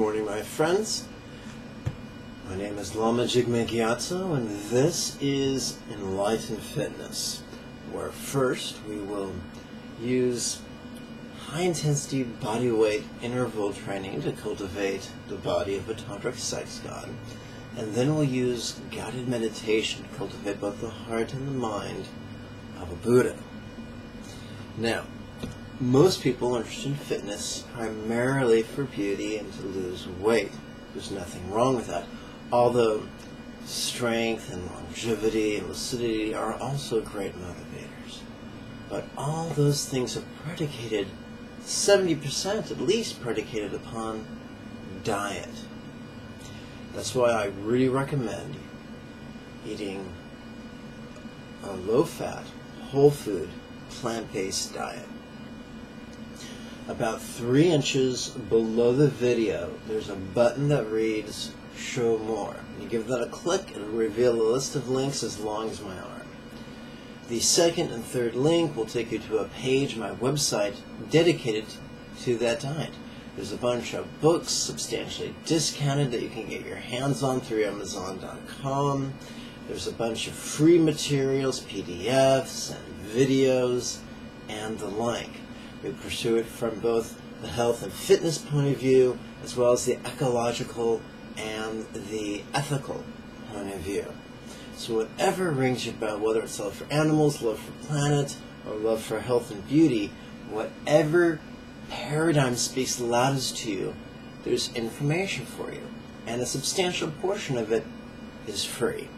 morning, my friends. My name is Lama Jigme Gyatso, and this is Enlightened Fitness, where first we will use high-intensity bodyweight interval training to cultivate the body of a Tantric Sex God, and then we'll use guided meditation to cultivate both the heart and the mind of a Buddha. Now, most people are interested in fitness primarily for beauty and to lose weight. There's nothing wrong with that. Although strength and longevity and lucidity are also great motivators. But all those things are predicated, 70% at least predicated upon diet. That's why I really recommend eating a low-fat, whole food, plant-based diet. About 3 inches below the video, there's a button that reads Show More. You give that a click, it'll reveal a list of links as long as my arm. The second and third link will take you to a page, my website, dedicated to that diet. There's a bunch of books substantially discounted that you can get your hands on through Amazon.com. There's a bunch of free materials, PDFs, and videos, and the like. We pursue it from both the health and fitness point of view, as well as the ecological and the ethical point of view. So whatever rings your bell, whether it's love for animals, love for planet, or love for health and beauty, whatever paradigm speaks loudest to you, there's information for you. And a substantial portion of it is free.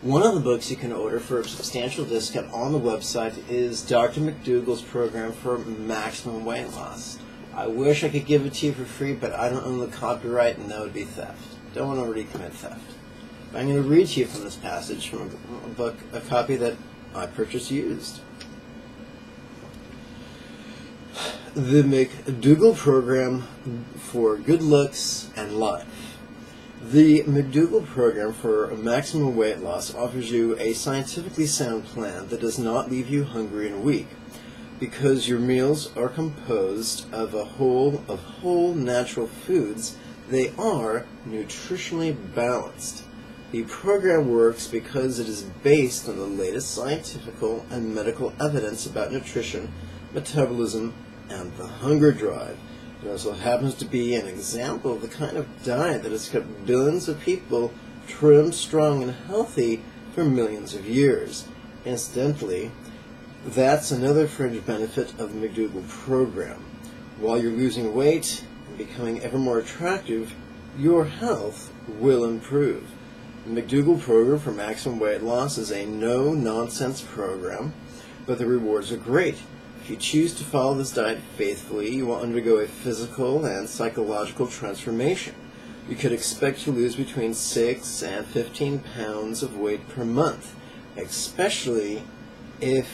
One of the books you can order for a substantial discount on the website is Dr. McDougall's program for maximum weight loss. I wish I could give it to you for free, but I don't own the copyright, and that would be theft. Don't want to really commit theft. But I'm going to read to you from this passage from a book, a copy that I purchased used. The McDougall program for good looks and life. The McDougall program for maximum weight loss offers you a scientifically sound plan that does not leave you hungry and weak, because your meals are composed of whole natural foods. They are nutritionally balanced. The program works because it is based on the latest scientific and medical evidence about nutrition, metabolism, and the hunger drive. It also happens to be an example of the kind of diet that has kept billions of people trim, strong, and healthy for millions of years. Incidentally, that's another fringe benefit of the McDougall program. While you're losing weight and becoming ever more attractive, your health will improve. The McDougall program for maximum weight loss is a no-nonsense program, but the rewards are great. If you choose to follow this diet faithfully, you will undergo a physical and psychological transformation. You could expect to lose between 6 and 15 pounds of weight per month, especially if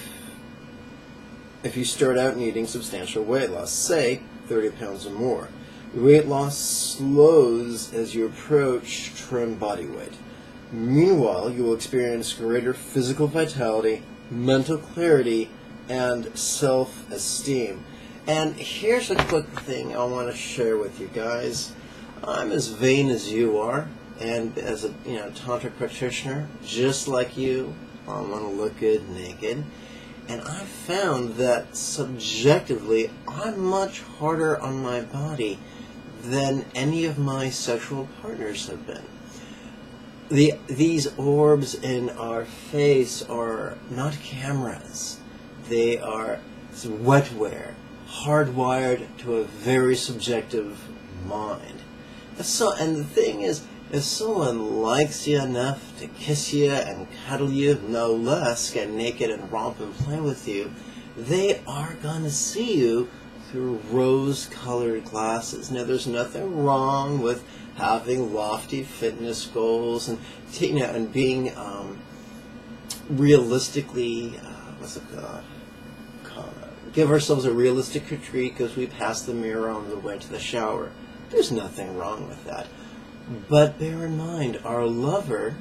you start out needing substantial weight loss, say 30 pounds or more. Weight loss slows as you approach trim body weight. Meanwhile, you will experience greater physical vitality, mental clarity, and self-esteem. And here's a quick thing I want to share with you guys. I'm as vain as you are, and as a tantric practitioner, just like you, I want to look good naked. And I found that subjectively, I'm much harder on my body than any of my sexual partners have been. These orbs in our face are not cameras. They are wetware, hardwired to a very subjective mind. And the thing is, if someone likes you enough to kiss you and cuddle you, no less, get naked and romp and play with you, they are going to see you through rose-colored glasses. Now, there's nothing wrong with having lofty fitness goals and and being realistically, give ourselves a realistic retreat because we passed the mirror on the way to the shower. There's nothing wrong with that. But bear in mind, our lover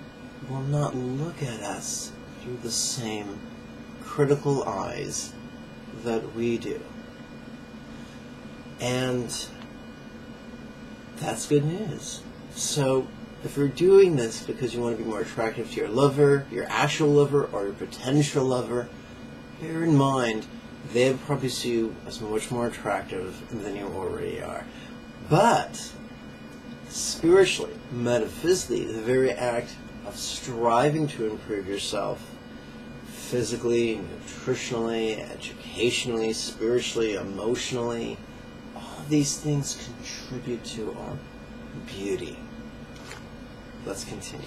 will not look at us through the same critical eyes that we do. And that's good news. So if you're doing this because you want to be more attractive to your lover, your actual lover, or your potential lover, bear in mind they probably see you as much more attractive than you already are. But spiritually, metaphysically, the very act of striving to improve yourself physically, nutritionally, educationally, spiritually, emotionally, all these things contribute to our beauty. Let's continue.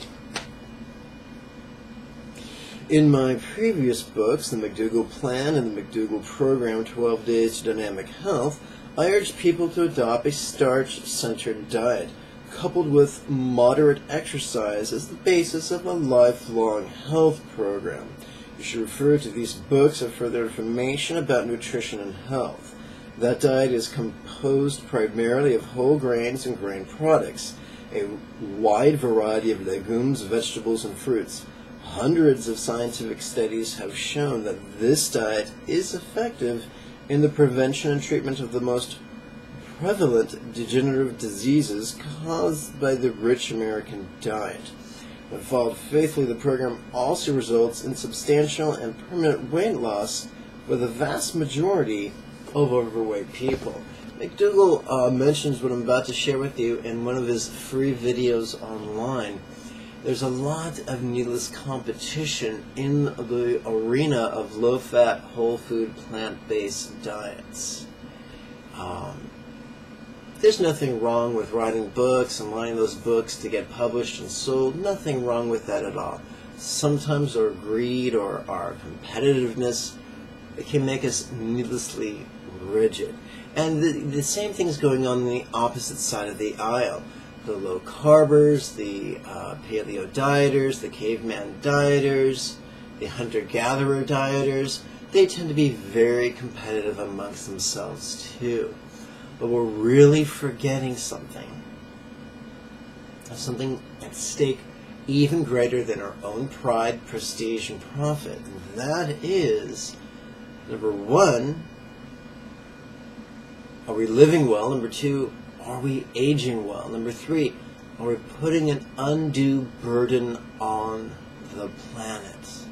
In my previous books, The McDougall Plan and The McDougall Program, 12 Days to Dynamic Health, I urge people to adopt a starch-centered diet, coupled with moderate exercise as the basis of a lifelong health program. You should refer to these books for further information about nutrition and health. That diet is composed primarily of whole grains and grain products, a wide variety of legumes, vegetables, and fruits. Hundreds of scientific studies have shown that this diet is effective in the prevention and treatment of the most prevalent degenerative diseases caused by the rich American diet. When followed faithfully, the program also results in substantial and permanent weight loss for the vast majority of overweight people. McDougall mentions what I'm about to share with you in one of his free videos online. There's a lot of needless competition in the arena of low-fat, whole-food, plant-based diets. There's nothing wrong with writing books and writing those books to get published and sold. Nothing wrong with that at all. Sometimes our greed or our competitiveness, it can make us needlessly rigid. And the same thing's going on the opposite side of the aisle. The low-carbers, the paleo dieters, the caveman dieters, the hunter-gatherer dieters, they tend to be very competitive amongst themselves too. But we're really forgetting something. There's something at stake even greater than our own pride, prestige, and profit. And that is, number one, are we living well? Number two, are we aging well? Number three, are we putting an undue burden on the planet?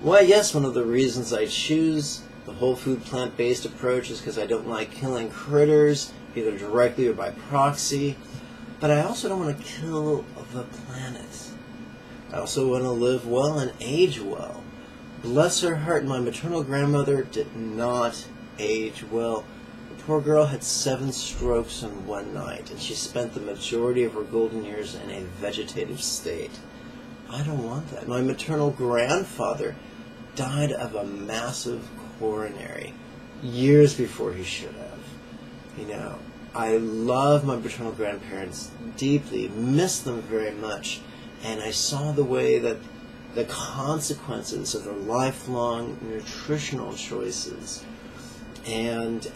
Why, yes, one of the reasons I choose the whole food plant-based approach is because I don't like killing critters, either directly or by proxy. But I also don't want to kill the planet. I also want to live well and age well. Bless her heart, my maternal grandmother did not age well. The poor girl had 7 strokes in one night, and she spent the majority of her golden years in a vegetative state. I don't want that. My maternal grandfather died of a massive coronary years before he should have. You know, I love my maternal grandparents deeply, miss them very much, and I saw the way that the consequences of their lifelong nutritional choices, and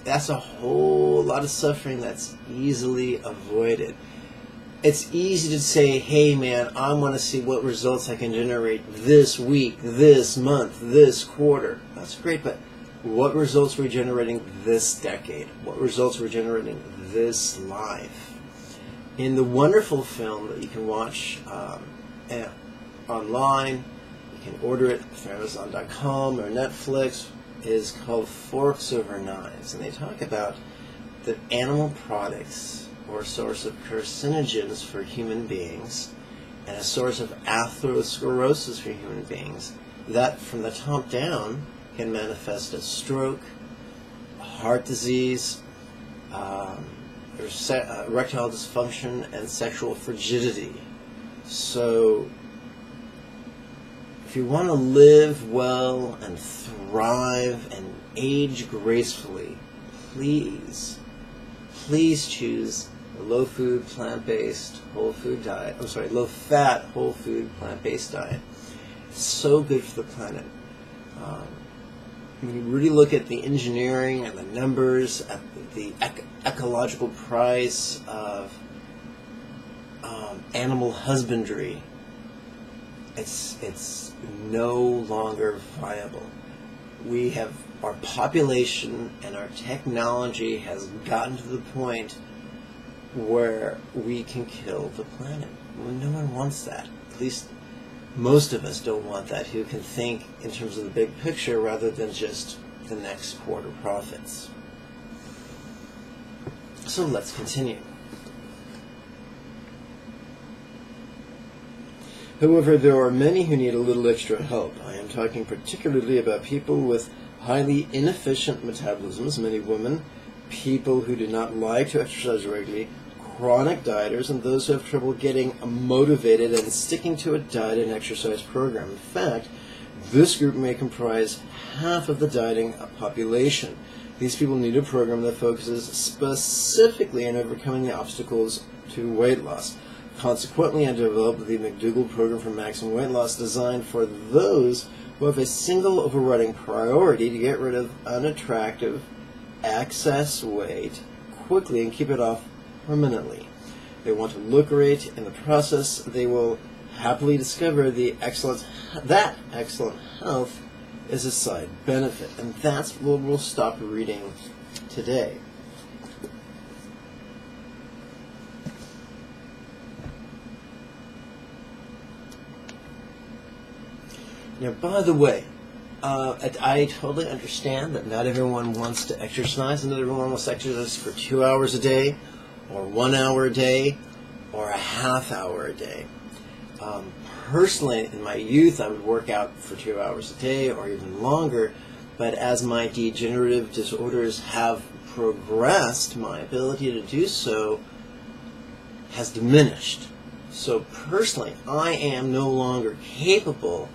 that's a whole lot of suffering that's easily avoided. It's easy to say, hey man, I want to see what results I can generate this week, this month, this quarter. That's great, but what results are we generating this decade? What results are we generating this life? In the wonderful film that you can watch online, you can order it through Amazon.com or Netflix, is called Forks Over Knives, and they talk about the animal products or a source of carcinogens for human beings and a source of atherosclerosis for human beings that from the top down can manifest as stroke, heart disease, erectile dysfunction, and sexual frigidity. So if you want to live well and thrive and age gracefully, please choose a low-food, plant-based, whole-food diet. I'm sorry, low-fat, whole-food, plant-based diet. It's so good for the planet. When you really look at the engineering and the numbers, at the ecological price of animal husbandry, it's no longer viable. our population and our technology has gotten to the point where we can kill the planet. Well, no one wants that. At least most of us don't want that, who can think in terms of the big picture rather than just the next quarter profits. So let's continue. However, there are many who need a little extra help. I am talking particularly about people with highly inefficient metabolisms, many women, people who do not like to exercise regularly, chronic dieters, and those who have trouble getting motivated and sticking to a diet and exercise program. In fact, this group may comprise half of the dieting population. These people need a program that focuses specifically on overcoming the obstacles to weight loss. Consequently, I developed the McDougall program for maximum weight loss designed for those who have a single overriding priority to get rid of unattractive excess weight quickly and keep it off permanently. They want to look great. In the process, they will happily discover that excellent health is a side benefit. And that's what we'll stop reading today. Now, by the way, I totally understand that not everyone wants to exercise, and not everyone wants to exercise for 2 hours a day, or 1 hour a day, or a half hour a day. Personally, in my youth, I would work out for 2 hours a day, or even longer, but as my degenerative disorders have progressed, my ability to do so has diminished. So personally, I am no longer capable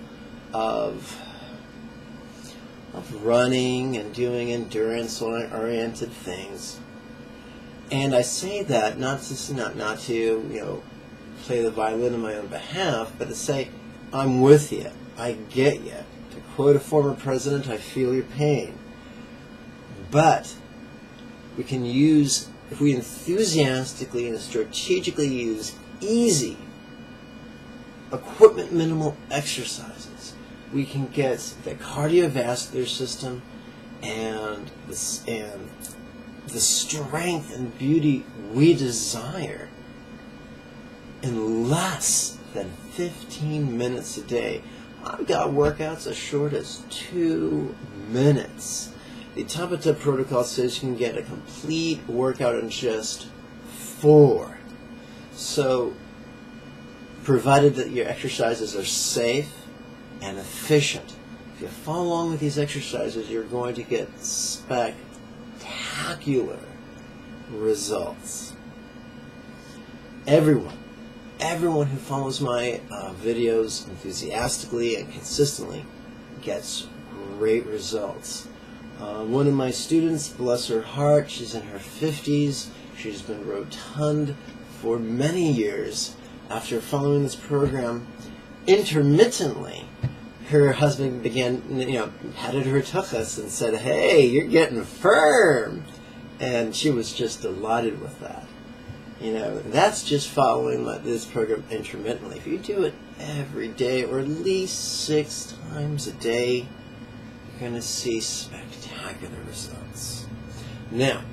of running and doing endurance-oriented things. And I say that not to play the violin on my own behalf, but to say, I'm with you, I get you. To quote a former president, I feel your pain. But we can use, if we enthusiastically and strategically use easy, equipment minimal exercises, we can get the cardiovascular system and the strength and beauty we desire in less than 15 minutes a day. I've got workouts as short as 2 minutes. The Tabata protocol says you can get a complete workout in just 4. So, provided that your exercises are safe and efficient, if you follow along with these exercises, you're going to get spectacular results. Everyone who follows my videos enthusiastically and consistently gets great results. One of my students, bless her heart, she's in her 50s. She's been rotund for many years. After following this program intermittently, her husband patted her tuchus and said, "Hey, you're getting firm." And she was just delighted with that. That's just following this program intermittently. If you do it every day, or at least 6 times a day, you're going to see spectacular results. Now,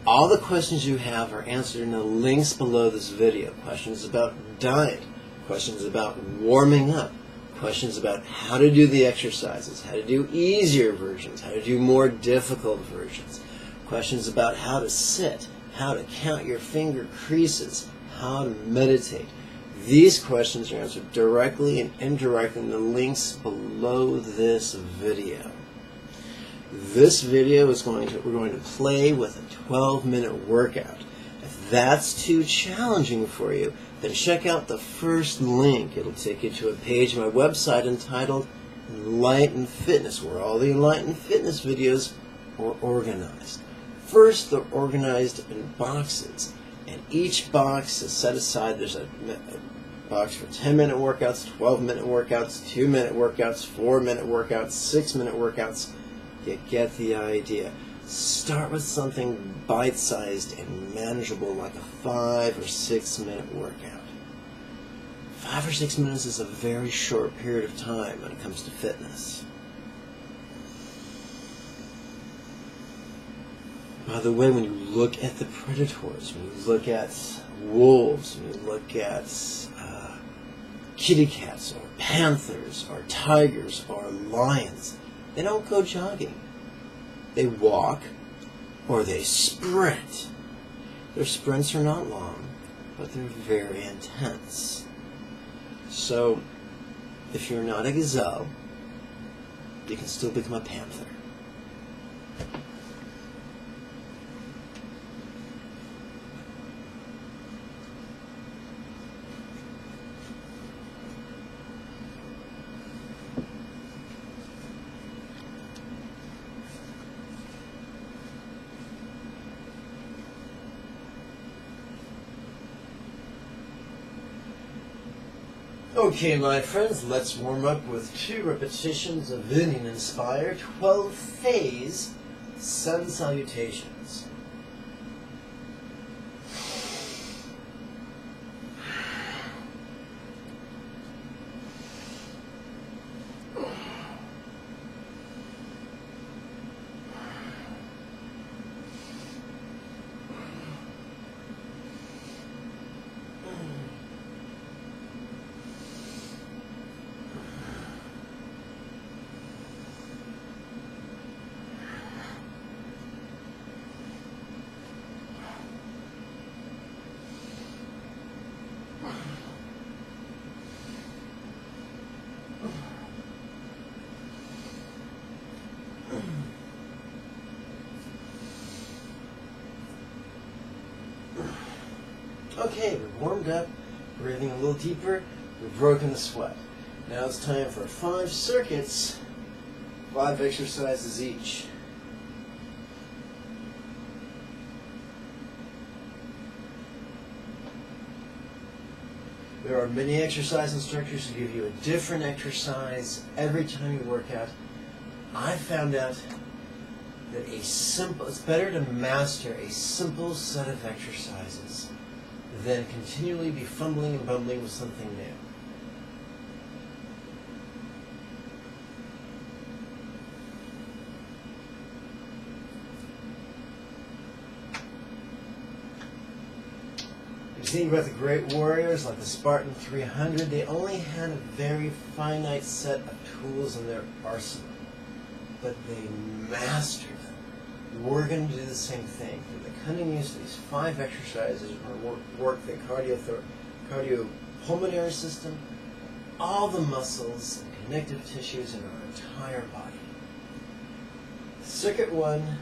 all the questions you have are answered in the links below this video. Questions about diet, questions about warming up, questions about how to do the exercises, how to do easier versions, how to do more difficult versions, questions about how to sit, how to count your finger creases, how to meditate. These questions are answered directly and indirectly in the links below this video. This video we're going to play with a 12-minute workout. If that's too challenging for you, then check out the first link. It'll take you to a page on my website entitled Enlightened Fitness, where all the Enlightened Fitness videos are organized. First, they're organized in boxes, and each box is set aside. There's a box for 10-minute workouts, 12-minute workouts, 2-minute workouts, 4-minute workouts, 6-minute workouts. You get the idea. Start with something bite-sized and manageable, like a 5 or 6-minute workout. 5 or 6 minutes is a very short period of time when it comes to fitness. By the way, when you look at the predators, when you look at wolves, when you look at kitty cats or panthers or tigers or lions, they don't go jogging. They walk or they sprint. Their sprints are not long, but they're very intense. So, if you're not a gazelle, you can still become a panther. Okay, my friends, let's warm up with 2 repetitions of Indian Inspire 12-phase sun salutations. Okay, we've warmed up, breathing a little deeper, we've broken the sweat. Now it's time for 5 circuits, 5 exercises each. There are many exercise instructors who give you a different exercise every time you work out. I found out that it's better to master a simple set of exercises than continually be fumbling and bumbling with something new. You think about the great warriors like the Spartan 300, they only had a very finite set of tools in their arsenal, but they mastered them. We're going to do the same thing. Through the cunning use of these 5 exercises, we're going to work the cardiopulmonary system, all the muscles and connective tissues in our entire body. Circuit 1,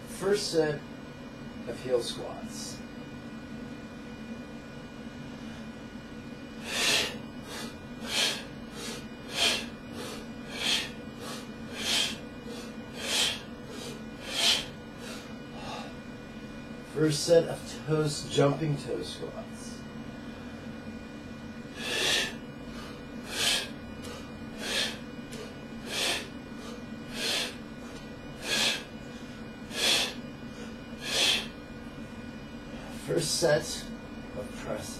first set of heel squats. First set of jumping toe squats. First set of presses.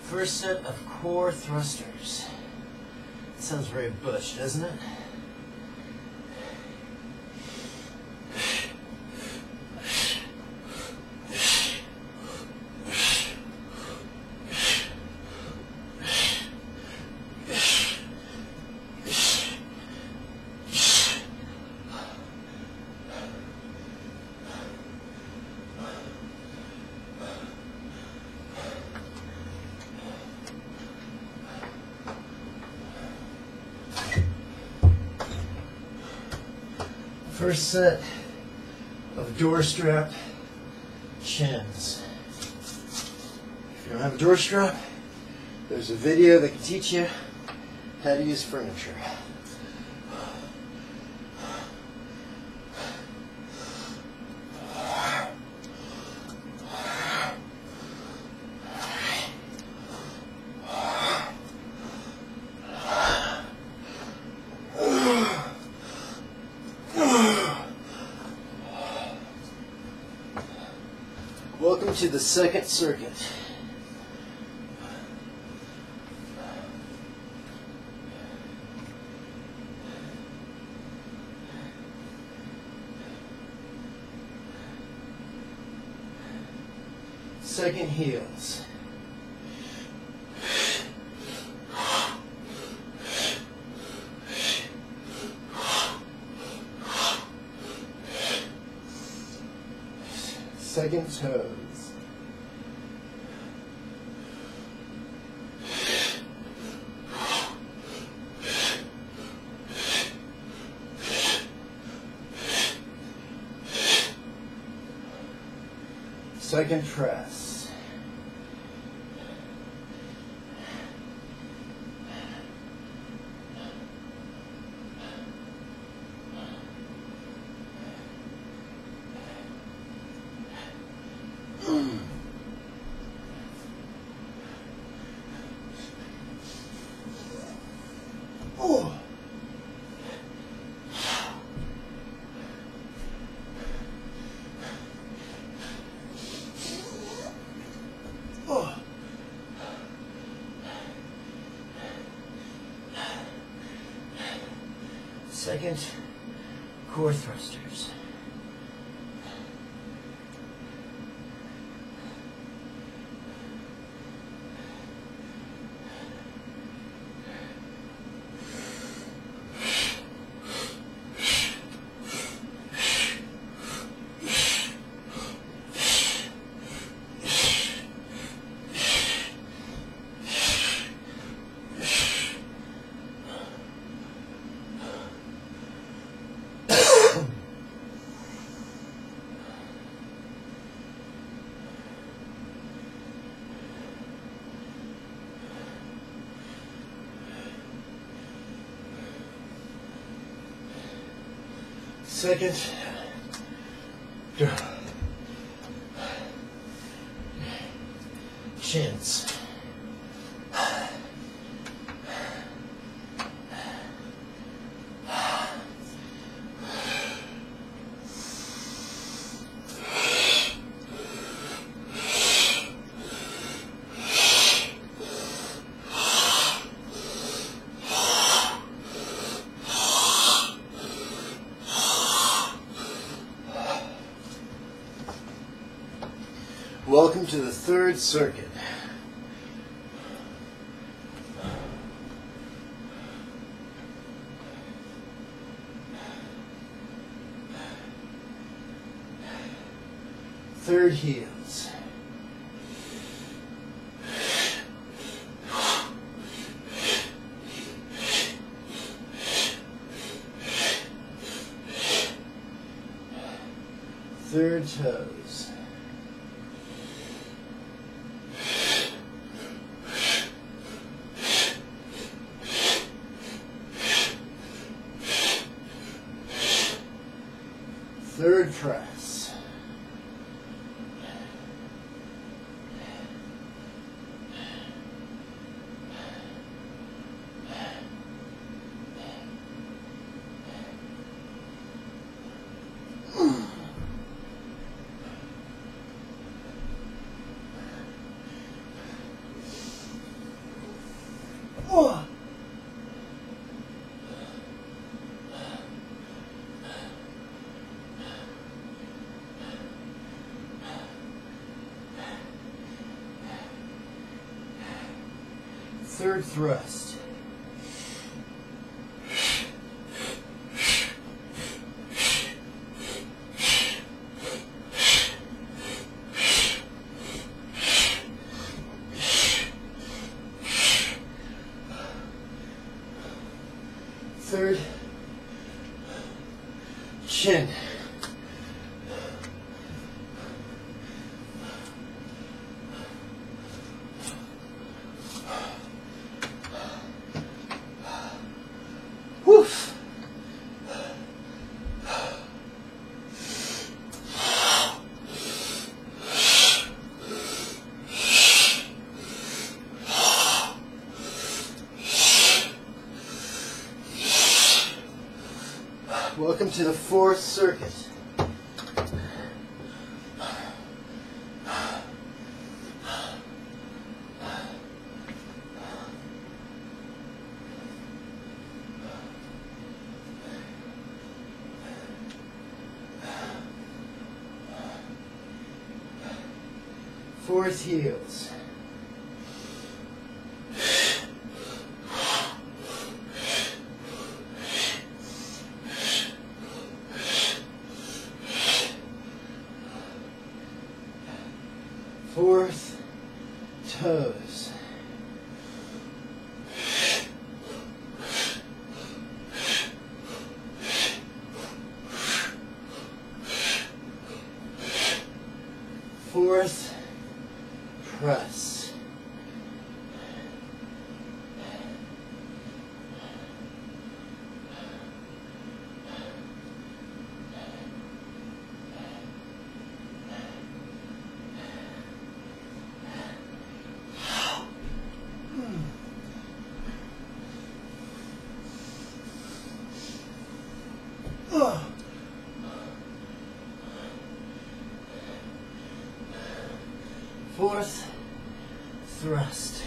First set of core thrusters. It sounds very Bush, doesn't it? First set of door strap chins. If you don't have a door strap, there's a video that can teach you how to use furniture. Welcome to the second circuit. Second heels. Second toes. Second press. Oh. Oh. Second core thrusters. Second chins. Welcome to the third circuit. Third heels. Third toes. Third press. Oh. Third thrust. Third chin. Welcome to the fourth circuit. Fourth heels. Fourth toes. Fourth press. Fourth thrust.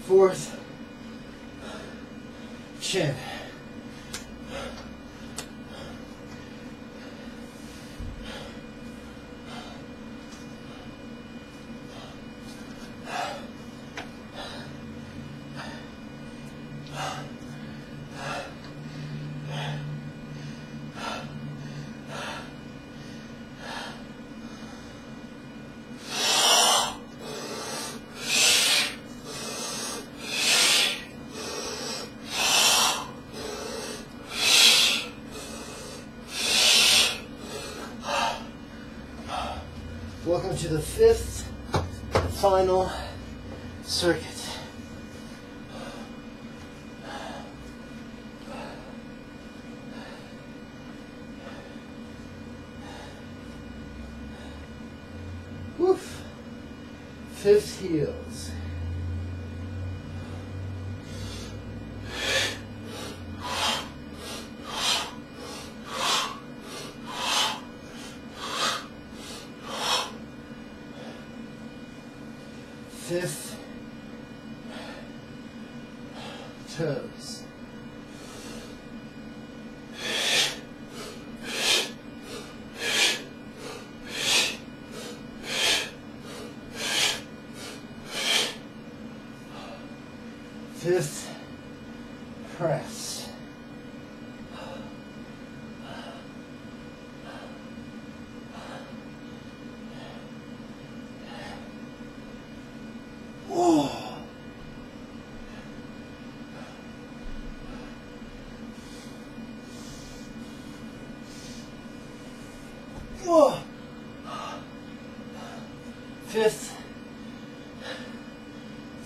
Fourth chin. Welcome to the fifth final circuit. Woof. Fifth heels. Fifth toes. Fifth press. Fifth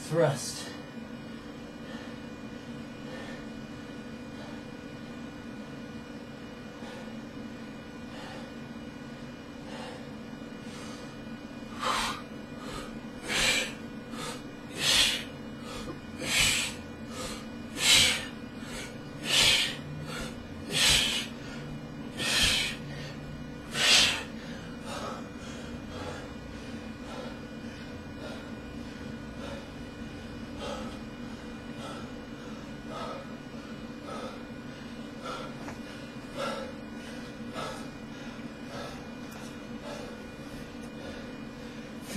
thrust.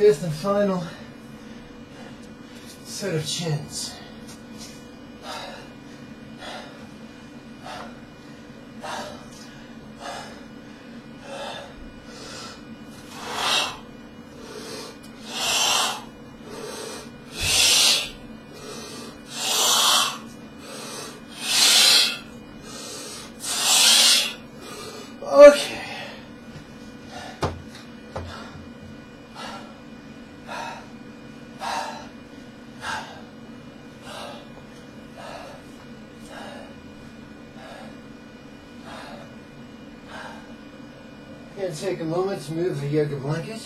Fifth and final set of chins. and take a moment to move the yoga blanket.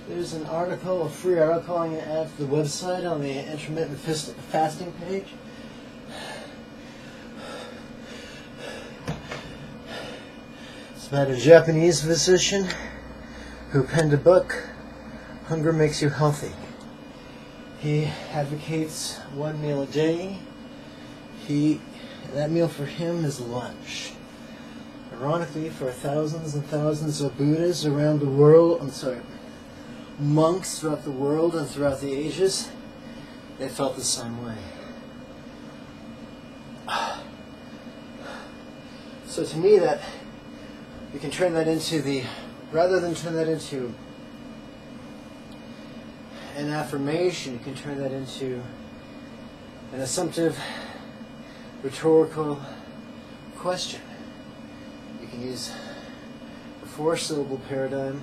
There's an article, a free article I'm going to add to the website on the intermittent fasting page. It's about a Japanese physician who penned a book, Hunger Makes You Healthy. He advocates one meal a day. That meal for him is lunch. Ironically, for thousands and thousands of Buddhas around the world, monks throughout the world and throughout the ages, they felt the same way. So to me, that you can turn that into rather than turn that into an affirmation, you can turn that into an assumptive, rhetorical question. You can use a 4-syllable paradigm.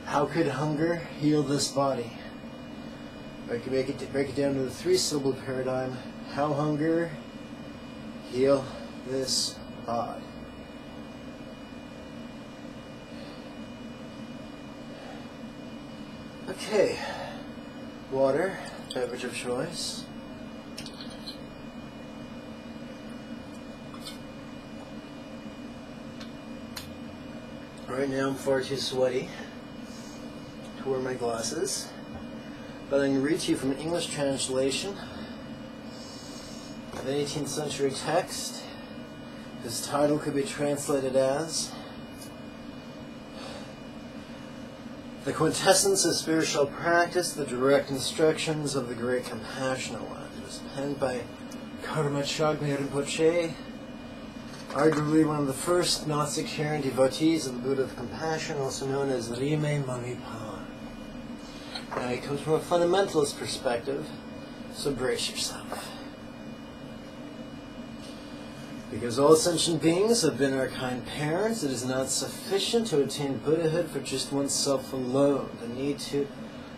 How could hunger heal this body? Or you can break it down to the 3-syllable paradigm. How hunger heal this body? Okay. Water, beverage of choice. Right now I'm far too sweaty to wear my glasses, but I'm going to read to you from an English translation of an 18th century text. This title could be translated as The Quintessence of Spiritual Practice, the Direct Instructions of the Great Compassionate One. It was penned by Karma Chagme Rinpoche, arguably one of the first not-sectarian devotees of the Buddha of Compassion, also known as Rime Mamipan. Now, he comes from a fundamentalist perspective, so brace yourself. Because all sentient beings have been our kind parents, it is not sufficient to attain Buddhahood for just oneself alone.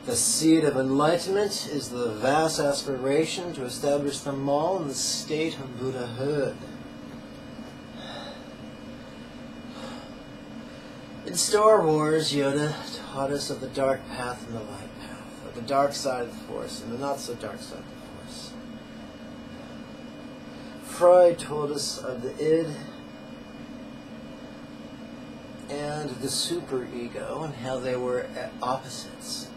The seed of enlightenment is the vast aspiration to establish them all in the state of Buddhahood. In Star Wars, Yoda taught us of the dark path and the light path, of the dark side of the Force and the not-so-dark side of the Force. Freud told us of the id and the superego and how they were opposites.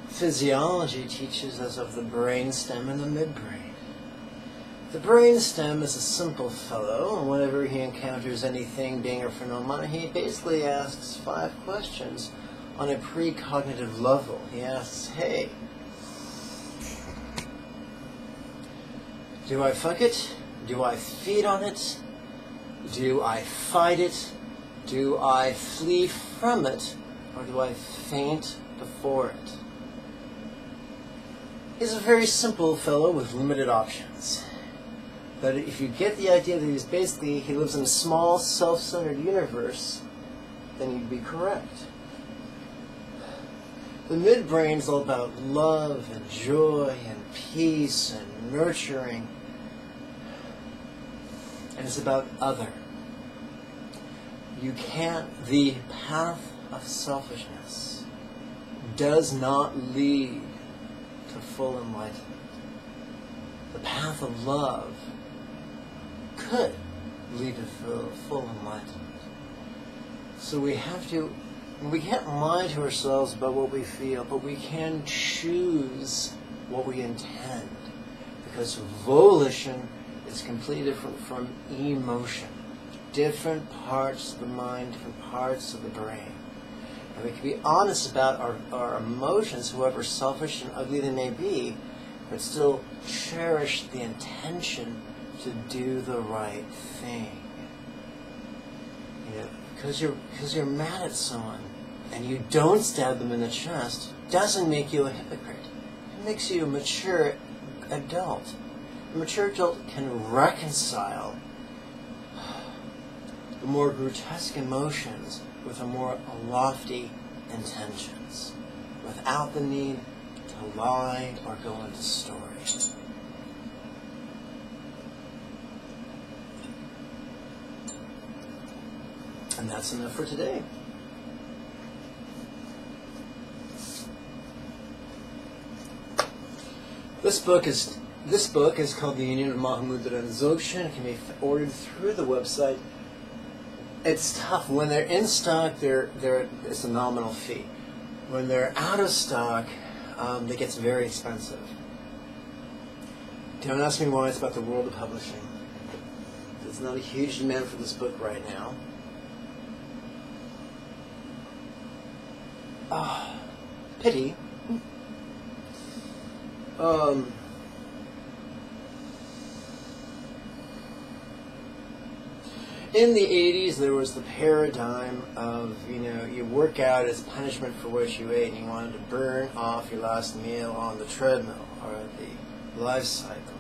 Physiology teaches us of the brainstem and the midbrain. The brainstem is a simple fellow, and whenever he encounters anything, being or phenomenon, he basically asks 5 questions on a precognitive level. He asks, hey, do I fuck it? Do I feed on it? Do I fight it? Do I flee from it? Or do I faint before it? He's a very simple fellow with limited options. But if you get the idea that he lives in a small, self-centered universe, then you'd be correct. The midbrain is all about love and joy and peace and nurturing. And it's about other. The path of selfishness does not lead to full enlightenment. The path of love could lead to full enlightenment. So we can't lie to ourselves about what we feel, but we can choose what we intend. Because volition is completely different from emotion. Different parts of the mind, different parts of the brain. And we can be honest about our emotions, however selfish and ugly they may be, but still cherish the intention to do the right thing. Because you're mad at someone and you don't stab them in the chest, doesn't make you a hypocrite. It makes you a mature adult. A mature adult can reconcile the more grotesque emotions with the more lofty intentions, without the need to lie or go into story. And that's enough for today. This book is called The Union of Mahamudra and Dzogchen. It can be ordered through the website. It's tough. When they're in stock, it's a nominal fee. When they're out of stock, it gets very expensive. Don't ask me why. It's about the world of publishing. There's not a huge demand for this book right now. Pity. In the 80s, there was the paradigm of, you work out as punishment for what you ate, and you wanted to burn off your last meal on the treadmill or the life cycle.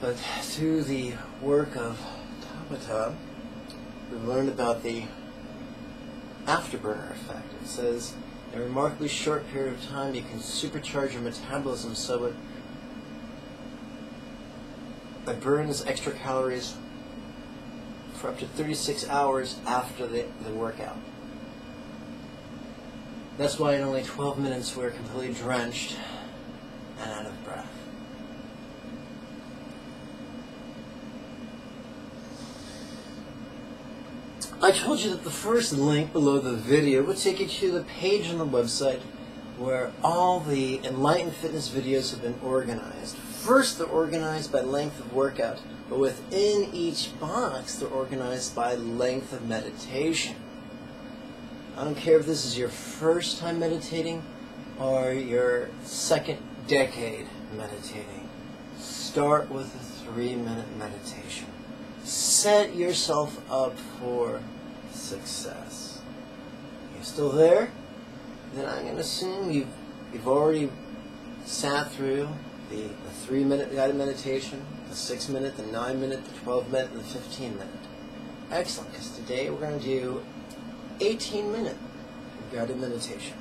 But through the work of Tabata, we've learned about the afterburner effect. It says, in a remarkably short period of time, you can supercharge your metabolism so it burns extra calories for up to 36 hours after the workout. That's why in only 12 minutes we're completely drenched and out of breath. I told you that the first link below the video would take you to the page on the website where all the Enlightened fitness videos have been organized. First, they're organized by length of workout, but within each box, they're organized by length of meditation. I don't care if this is your first time meditating or your second decade meditating. Start with a 3-minute meditation. Set yourself up for success. You still there? Then I'm going to assume you've already sat through the 3-minute guided meditation, the 6-minute, the 9-minute, the 12-minute, and the 15-minute. Excellent, because today we're going to do 18-minute guided meditation.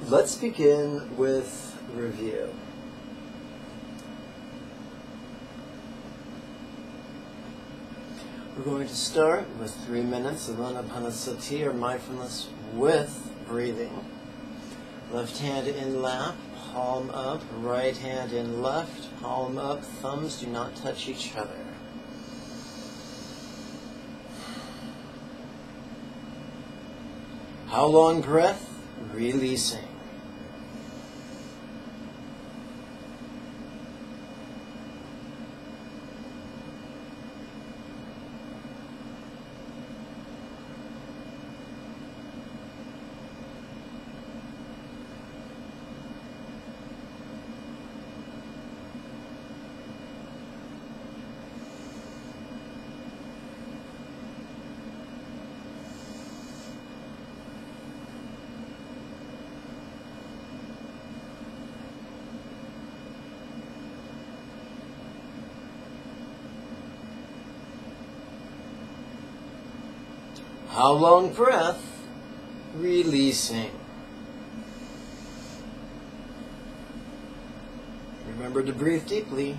Let's begin with review. We're going to start with 3 minutes of anapanasati, or mindfulness with breathing. Left hand in lap, palm up, right hand in left, palm up, thumbs do not touch each other. How long breath? Releasing. How long breath? Releasing. Remember to breathe deeply.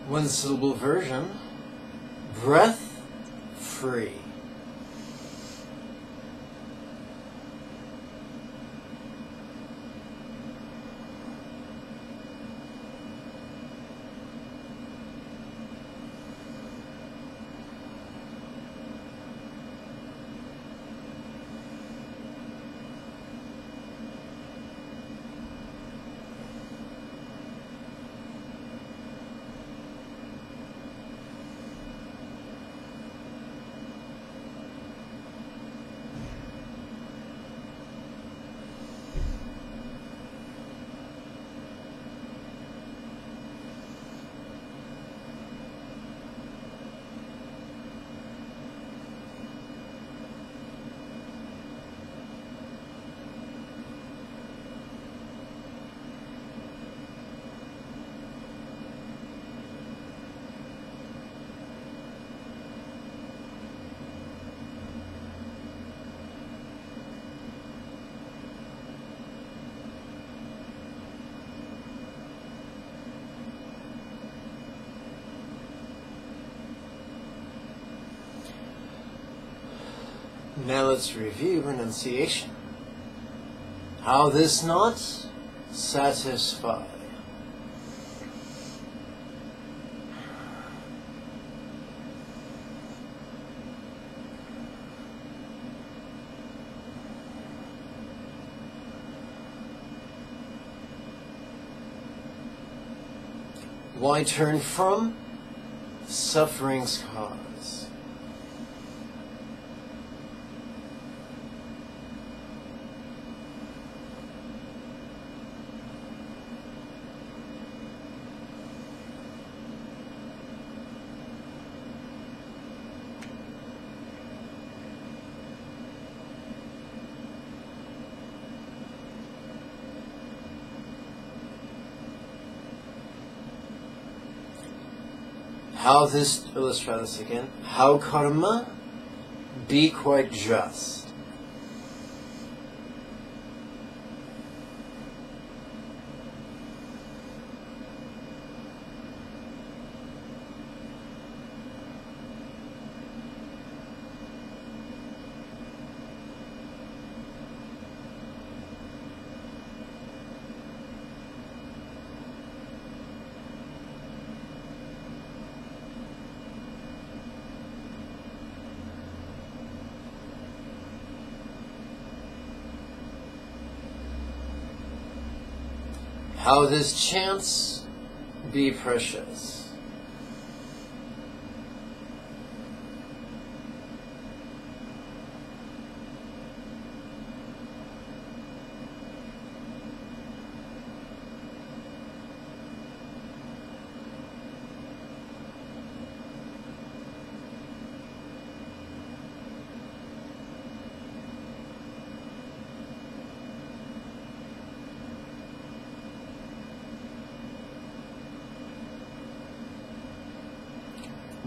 One syllable version, breath free. Now let's review renunciation. How this not satisfy. Why turn from suffering's cause? How this, let's try this again. How karma be quite just. How this chance be precious.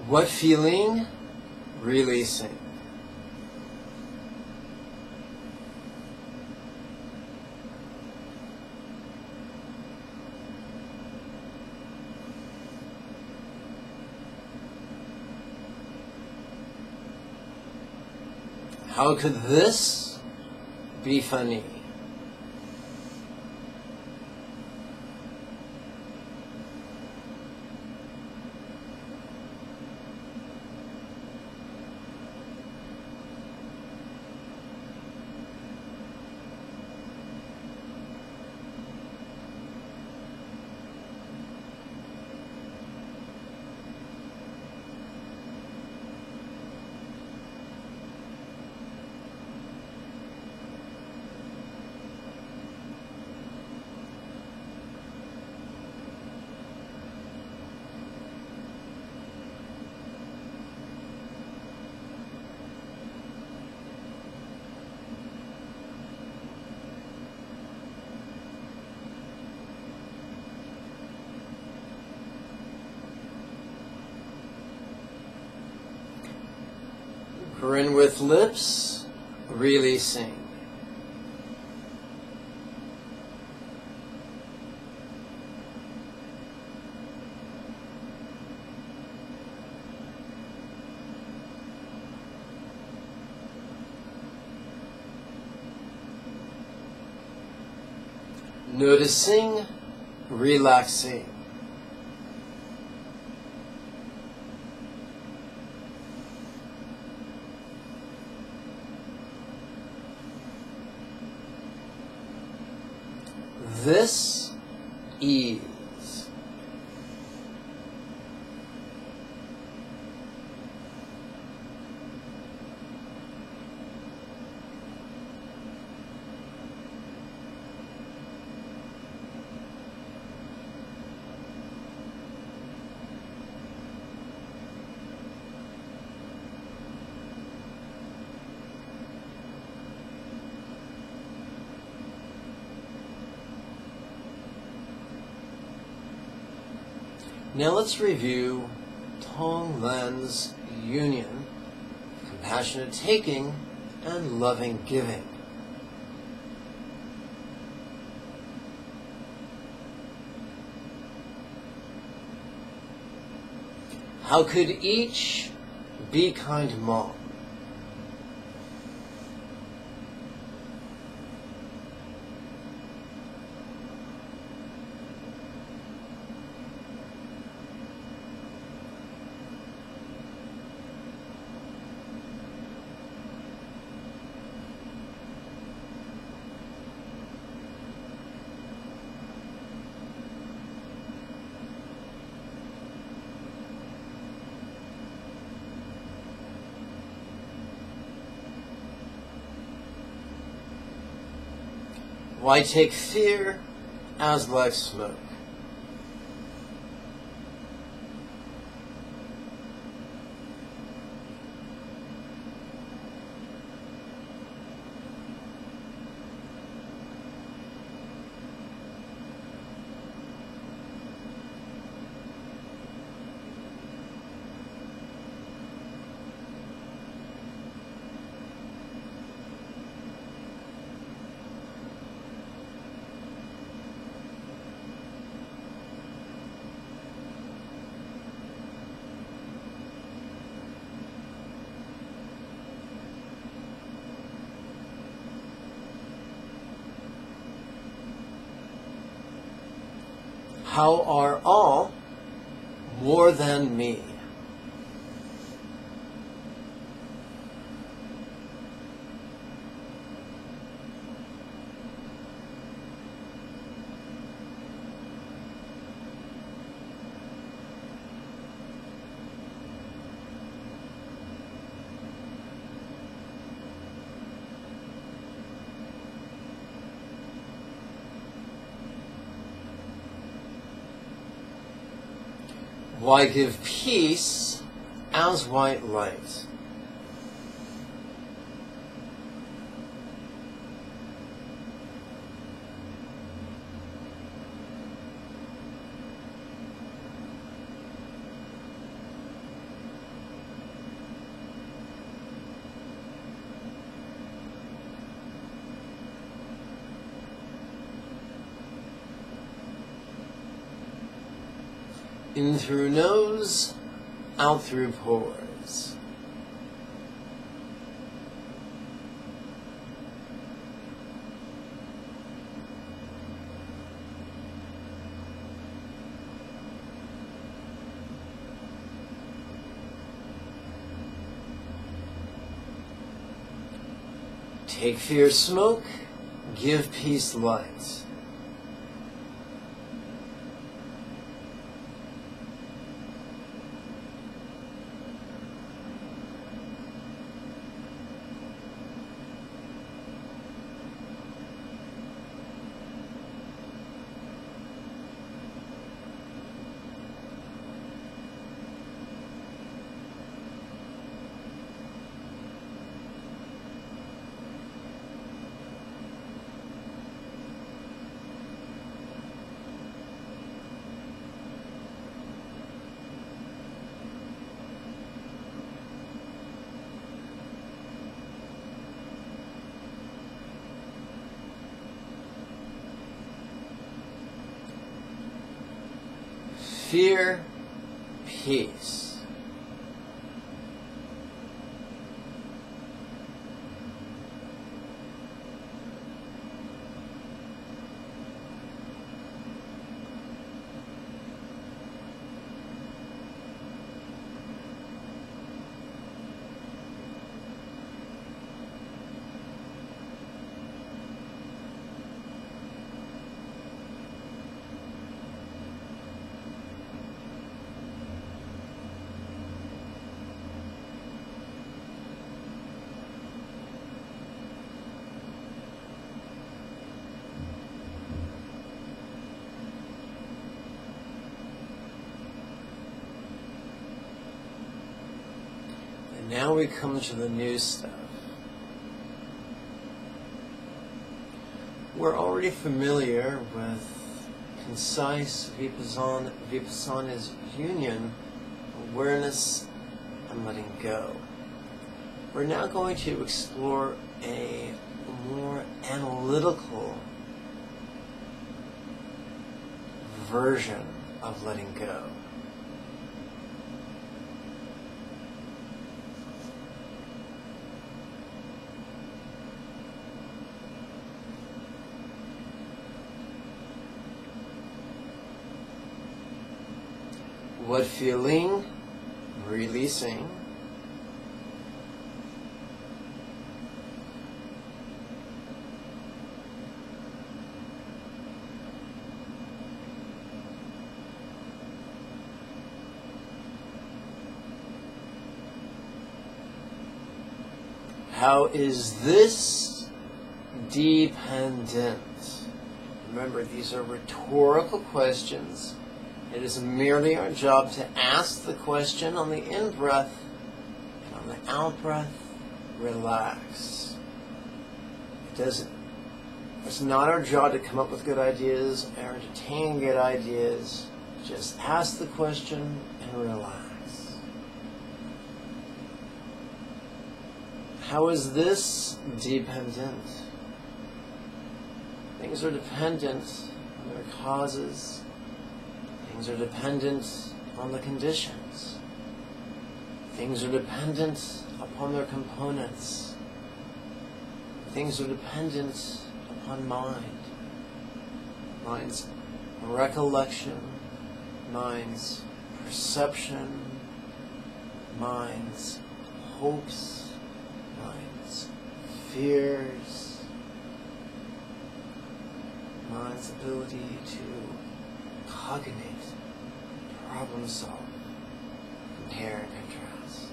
What feeling? Releasing. How could this be funny? Grin with lips, releasing. Noticing, relaxing. This ease. Now let's review Tong Lan's union, compassionate taking, and loving giving. How could each be kind mom? Why take fear as like smoke? How are all more than me? Why give peace as white light? In through nose, out through pores. Take fear smoke, give peace light. Fear, peace. Now we come to the new stuff. We're already familiar with concise Vipassana's union, awareness, and letting go. We're now going to explore a more analytical version of letting go. What feeling? Releasing. How is this dependent? Remember, these are rhetorical questions. It is merely our job to ask the question on the in-breath, and on the out-breath, relax. It's not our job to come up with good ideas or entertain good ideas. Just ask the question and relax. How is this dependent? Things are dependent on their causes. Things are dependent on the conditions. Things are dependent upon their components. Things are dependent upon mind. Mind's recollection, mind's perception, mind's hopes, mind's fears, mind's ability to cognate, problem solve, compare and contrast.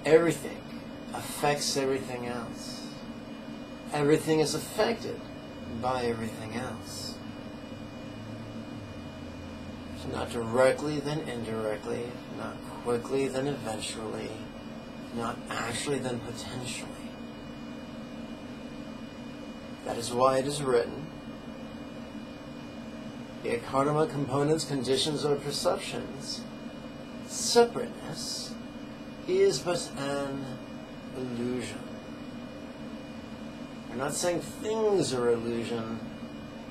Everything affects everything else. Everything is affected by everything else. If not directly, then indirectly. If not quickly, then eventually. If not actually, then potentially. That is why it is written, the karma, components, conditions, or perceptions, separateness is but an illusion. We're not saying things are illusion.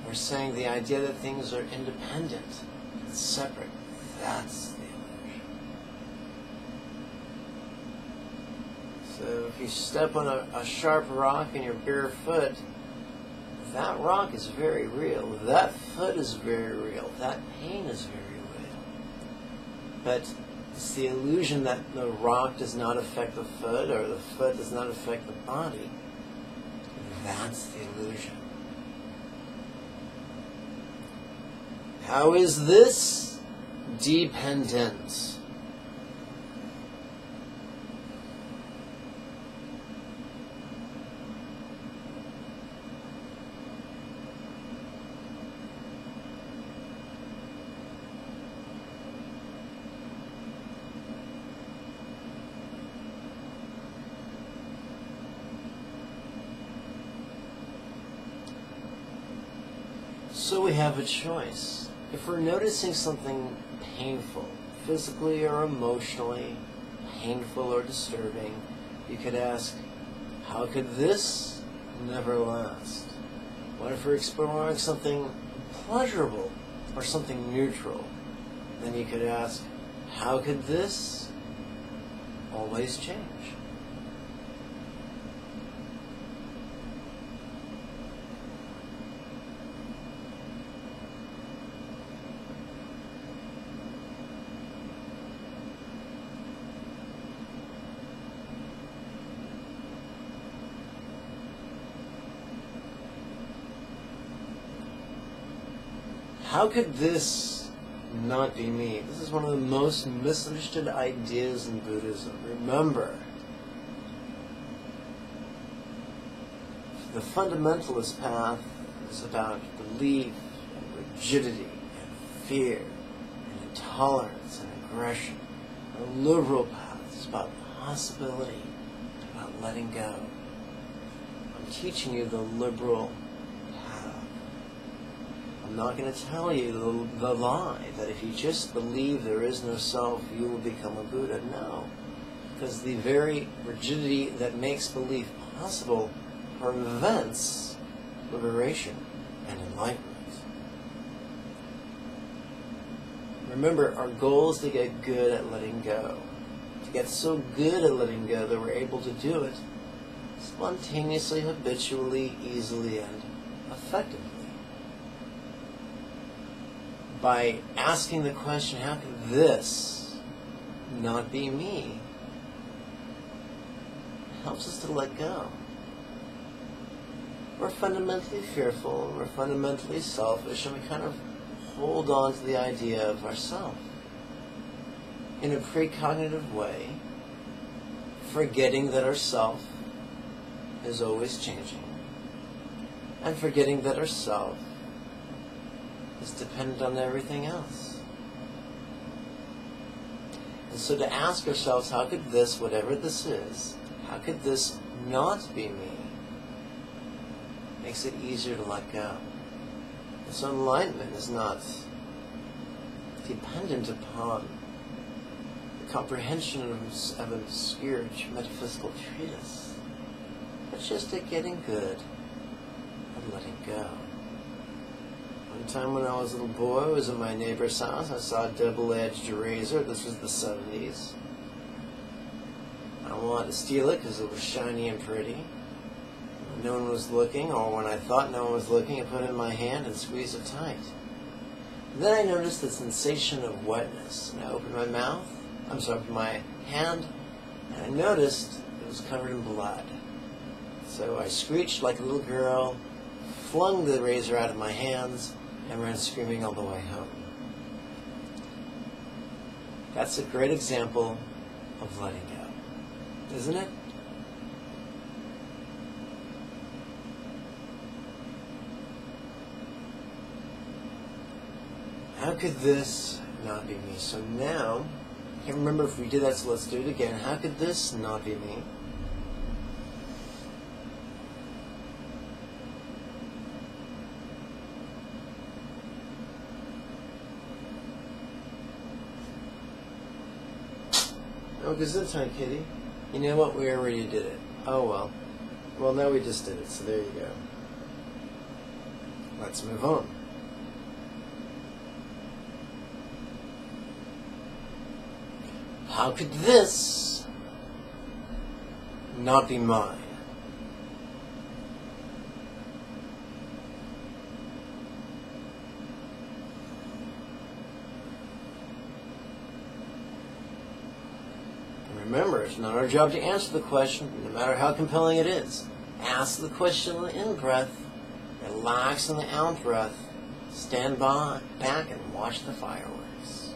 We're saying the idea that things are independent and separate. That's the illusion. So if you step on a sharp rock and you're barefoot, that rock is very real. That foot is very real. That pain is very real. But it's the illusion that the rock does not affect the foot or the foot does not affect the body. That's the illusion. How is this dependent? So we have a choice. If we're noticing something painful, physically or emotionally, painful or disturbing, you could ask, how could this never last? What if we're exploring something pleasurable or something neutral? Then you could ask, how could this always change? How could this not be me? This is one of the most misunderstood ideas in Buddhism. Remember, the fundamentalist path is about belief and rigidity and fear and intolerance and aggression. The liberal path about possibility, about letting go. I'm teaching you the liberal path. I'm not going to tell you the lie that if you just believe there is no self, you will become a Buddha. No. Because the very rigidity that makes belief possible prevents liberation and enlightenment. Remember, our goal is to get good at letting go. To get so good at letting go that we're able to do it spontaneously, habitually, easily, and effectively. By asking the question, how could this not be me? Helps us to let go. We're fundamentally fearful, we're fundamentally selfish, and we kind of hold on to the idea of ourself in a precognitive way, forgetting that ourself is always changing, and forgetting that ourself is dependent on everything else. And so to ask ourselves, how could this, whatever this is, how could this not be me, makes it easier to let go. And so enlightenment is not dependent upon the comprehension of an obscure metaphysical treatise, but just at getting good and letting go. One time when I was a little boy, I was in my neighbor's house. I saw a double-edged razor. This was the 70s. I wanted to steal it because it was shiny and pretty. When no one was looking, or when I thought no one was looking, I put it in my hand and squeezed it tight. And then I noticed the sensation of wetness. And I opened my mouth, my hand, and I noticed it was covered in blood. So I screeched like a little girl, flung the razor out of my hands, and ran screaming all the way home. That's a great example of letting go, isn't it? How could this not be me? So now, I can't remember if we did that, so let's do it again. How could this not be me? Oh, because this time, Kitty, you know what? We already did it. Oh, well. Well, now we just did it, so there you go. Let's move on. How could this not be mine? Remember, it's not our job to answer the question, no matter how compelling it is. Ask the question on the in-breath, relax on the out-breath, stand back and watch the fireworks.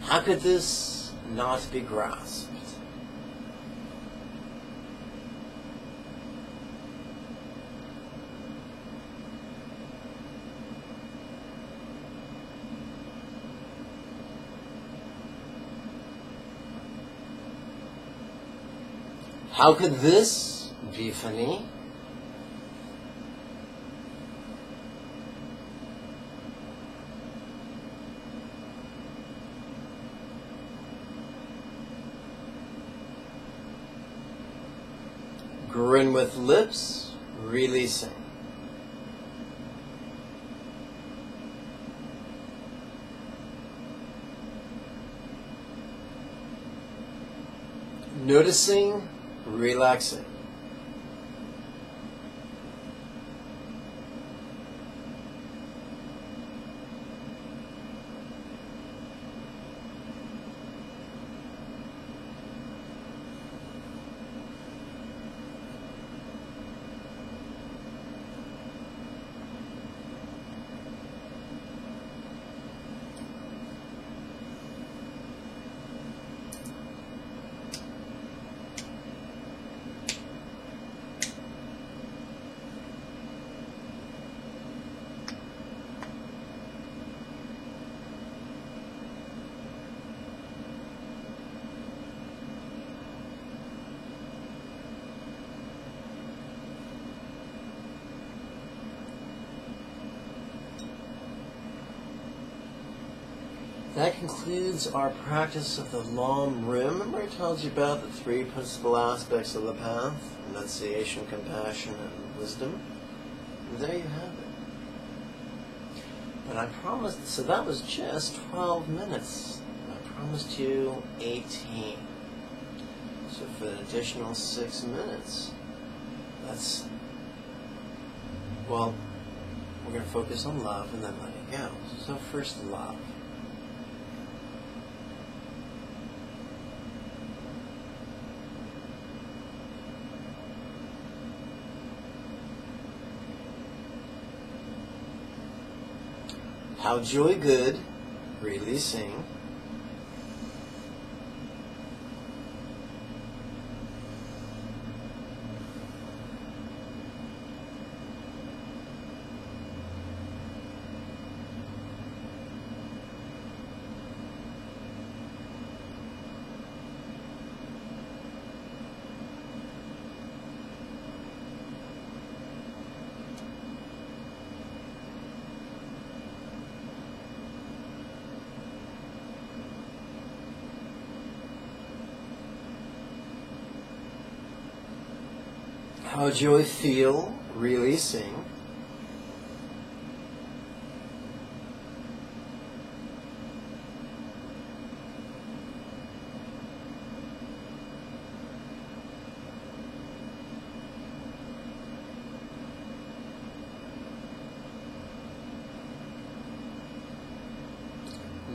How could this not be grasped? How could this be funny? Grin with lips, releasing. Noticing, relaxing. That concludes our practice of the Lam Rim. Remember I told you about the three principal aspects of the path? Renunciation, compassion, and wisdom. And there you have it. And I promised, so that was just 12 minutes. I promised you 18. So for an additional 6 minutes, that's, well, we're going to focus on love and then letting go. So first, love. How joy good, releasing. How joy feel, releasing.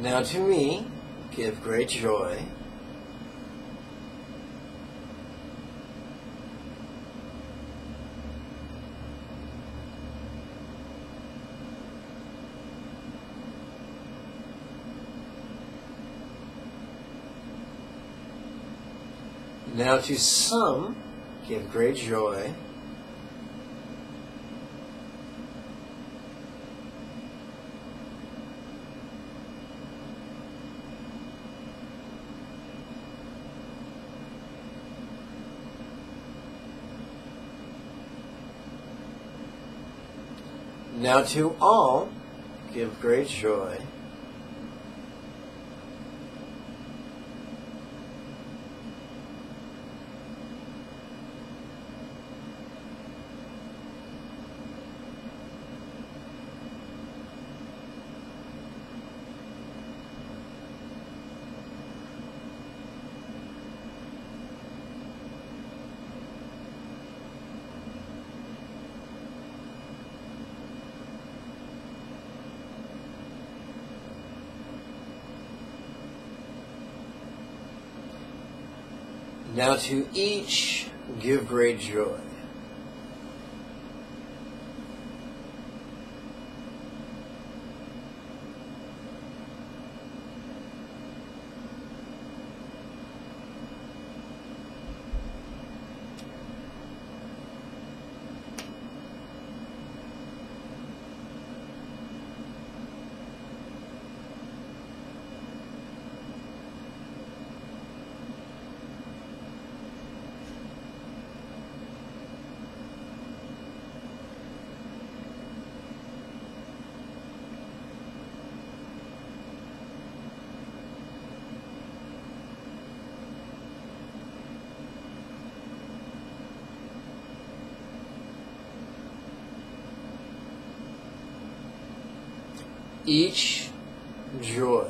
Now to me, give great joy. Now to some, give great joy. Now to all, give great joy. Now to each, give great joy. Each joy.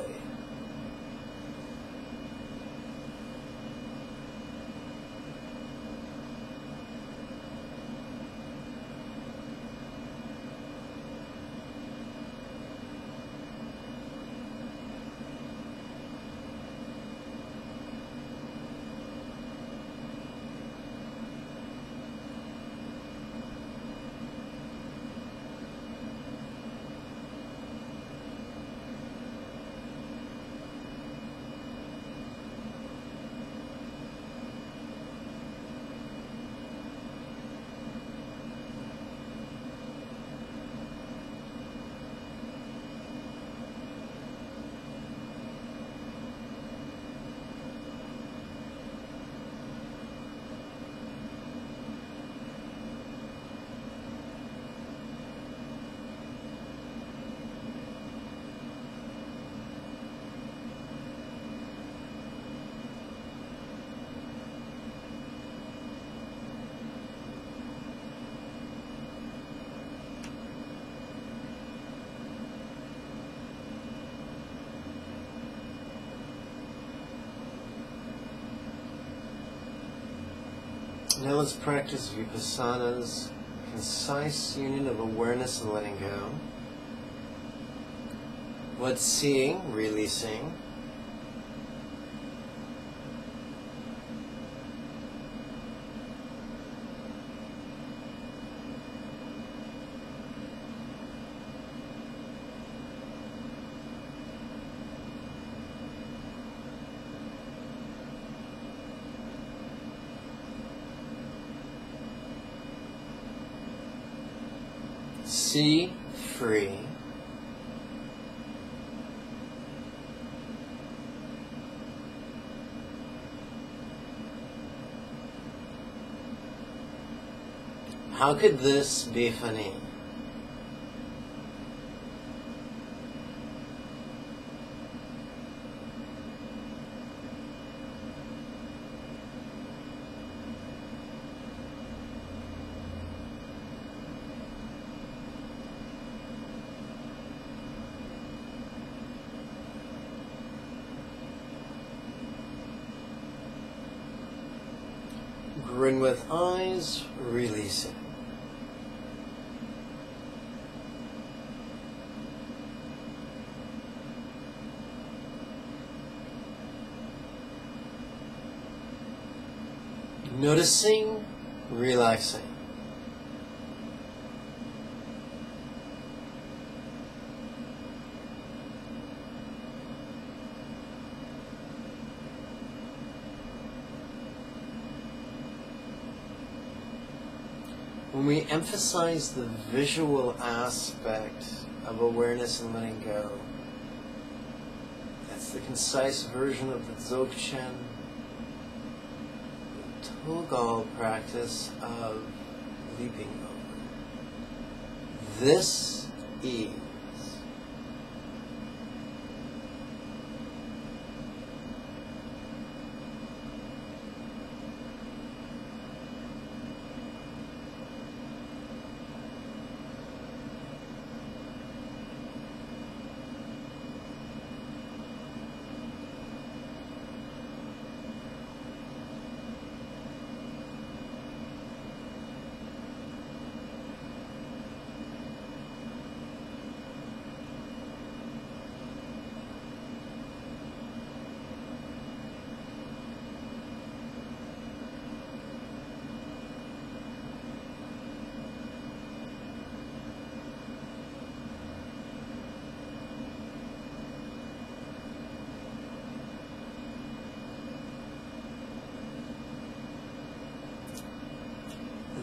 Now let's practice Vipassana's concise union of awareness and letting go. What's seeing, releasing. See free. How could this be funny? Grin with eyes, releasing. Noticing, relaxing. When we emphasize the visual aspect of awareness and letting go, that's the concise version of the Dzogchen, the Togal practice of leaping over. This is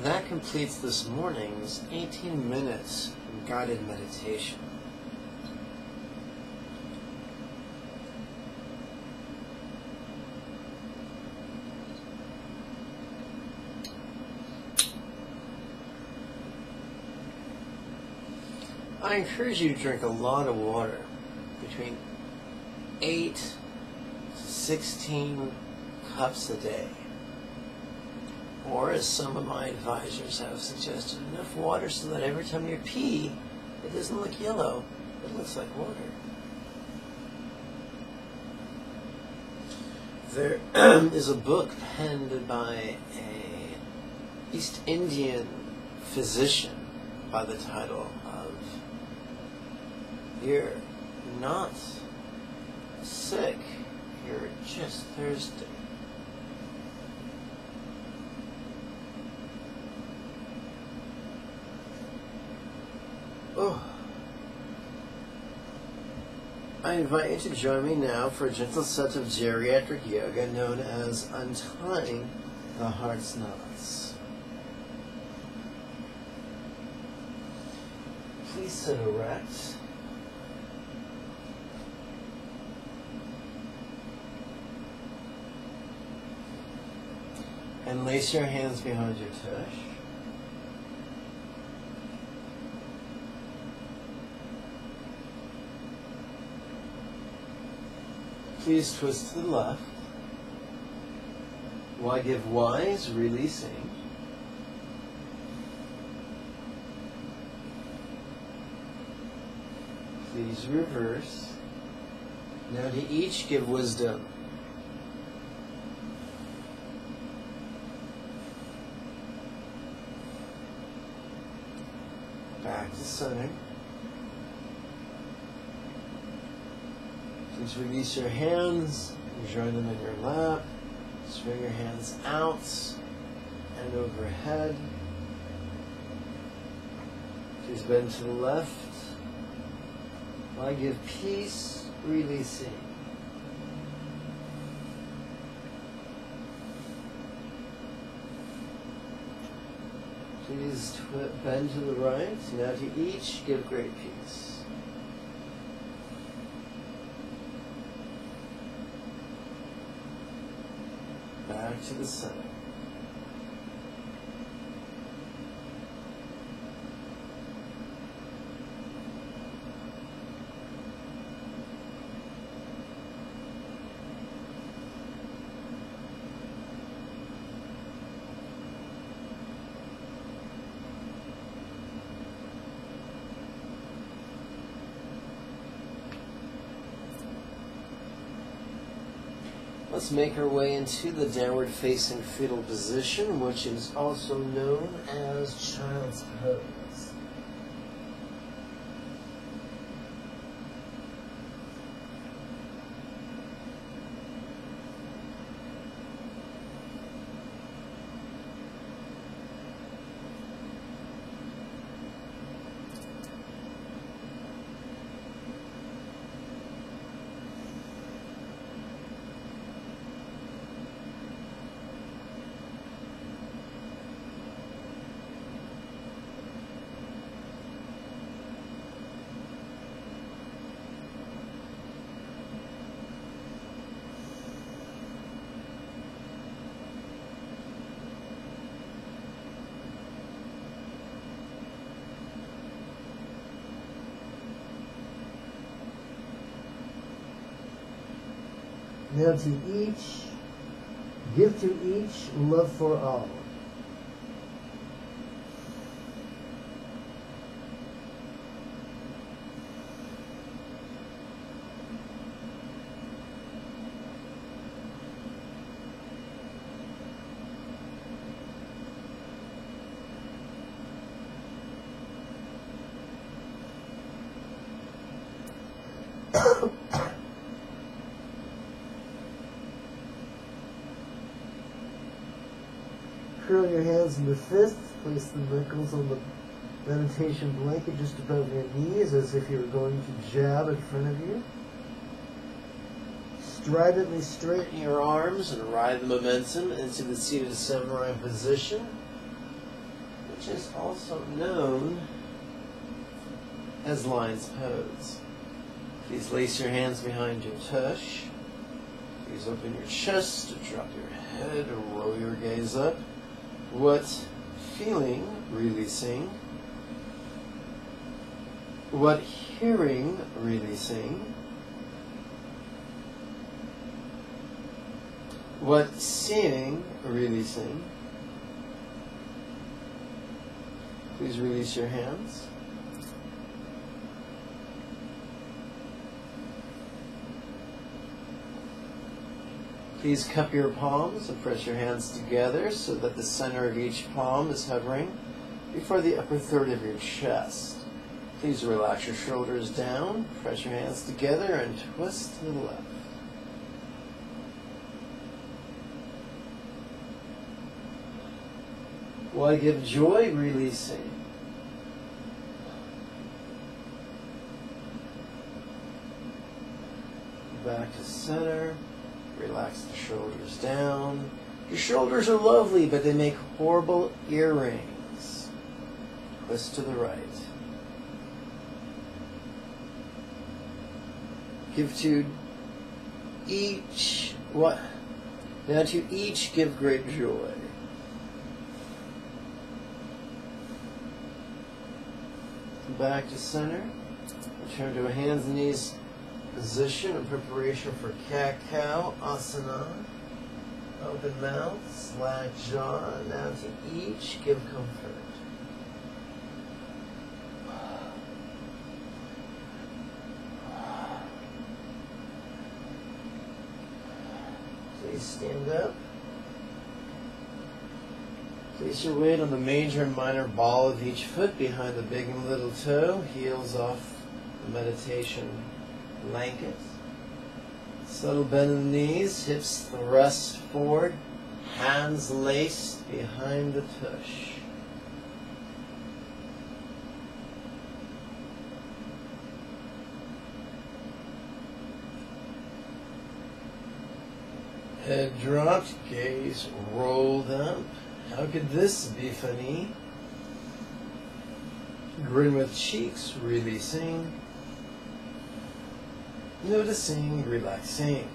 that completes this morning's 18 minutes guided meditation. I encourage you to drink a lot of water, between 8 to 16 cups a day. Or, as some of my advisors have suggested, enough water so that every time you pee, it doesn't look yellow, it looks like water. There is a book penned by an East Indian physician by the title of "You're Not Sick, You're Just Thirsty." Oh. I invite you to join me now for a gentle set of geriatric yoga known as Untying the Heart's Knots. Please sit erect. And lace your hands behind your tush. Please twist to the left. Why give wise, releasing. Please reverse. Now to each give wisdom. back to center. Please release your hands, join them in your lap, swing your hands out and overhead. Please bend to the left. I give peace, releasing. Please bend to the right. Now to each, give great peace. Back to the center. Let's make our way into the downward facing fetal position, which is also known as child's pose. Now to each, give to each, love for all. Curl your hands into fists, place the knuckles on the meditation blanket just above your knees as if you were going to jab in front of you. Stridently straighten your arms and ride the momentum into the seated samurai position, which is also known as lion's pose. Please lace your hands behind your tush. Please open your chest, drop your head, roll your gaze up. What feeling, releasing. What hearing, releasing. What seeing, releasing. Please release your hands. Please cup your palms and press your hands together so that the center of each palm is hovering before the upper third of your chest. Please relax your shoulders down, press your hands together, and twist to the left. While I give joy, releasing. Back to center. Relax the shoulders down. Your shoulders are lovely, but they make horrible earrings. Twist to the right. Give to each, what? Now to each give great joy. Back to center. Return to a hands and knees position in preparation for cat-cow asana. Open mouth, slack jaw. Now to each give comfort. Please stand up. Place your weight on the major and minor ball of each foot behind the big and little toe, heels off the meditation blanket. Subtle bend in the knees, hips thrust forward, hands laced behind the tush. Head dropped, gaze rolled up. How could this be funny? Grin with cheeks releasing. Noticing, relaxing.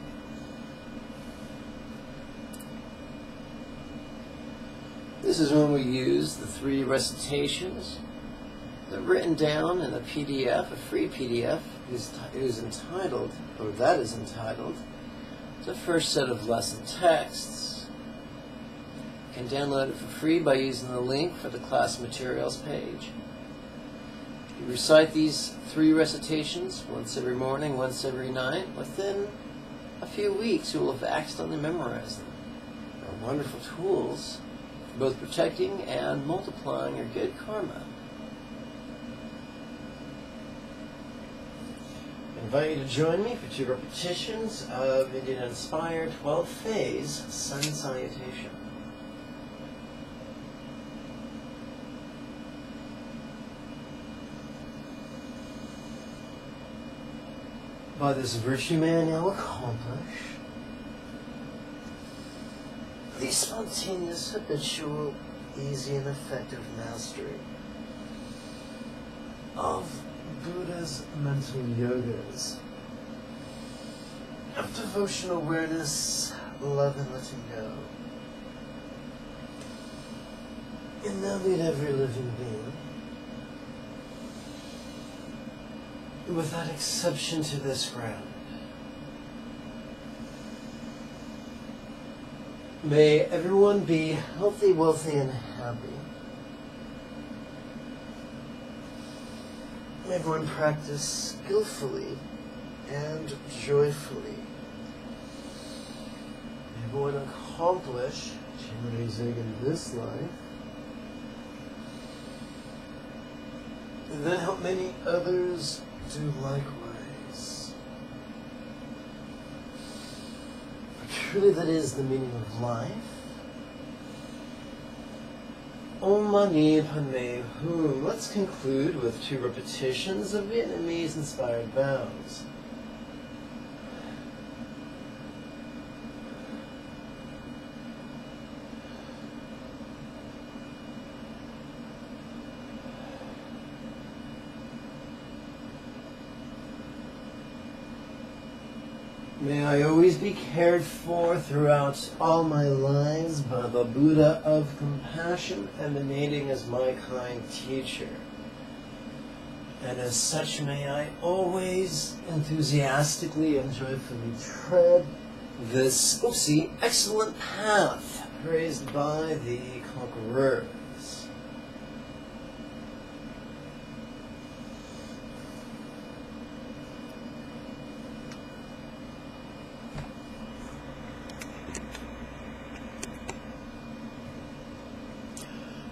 This is when we use the 3 recitations. They're written down in a PDF, a free PDF, is entitled, or that is entitled, the first set of lesson texts. You can download it for free by using the link for the class materials page. You recite these 3 recitations once every morning, once every night. Within a few weeks, you will have accidentally memorized them. They're wonderful tools for both protecting and multiplying your good karma. I invite you to join me for 2 repetitions of Indian-inspired 12th phase sun salutation. By this virtue may I now accomplish the spontaneous, habitual, easy and effective mastery of Buddha's mental yogas, of devotional awareness, love and letting go. And now lead every living being, without exception, to this ground. May everyone be healthy, wealthy, and happy. May everyone practice skillfully and joyfully. May everyone accomplish raising in this life, and then help many others do likewise. For truly that is the meaning of life. Om Mani Padme Hum. Let's conclude with 2 repetitions of Vietnamese-inspired vows. May I always be cared for throughout all my lives by the Buddha of compassion emanating as my kind teacher. And as such may I always enthusiastically and joyfully tread this, excellent path praised by the conquerors.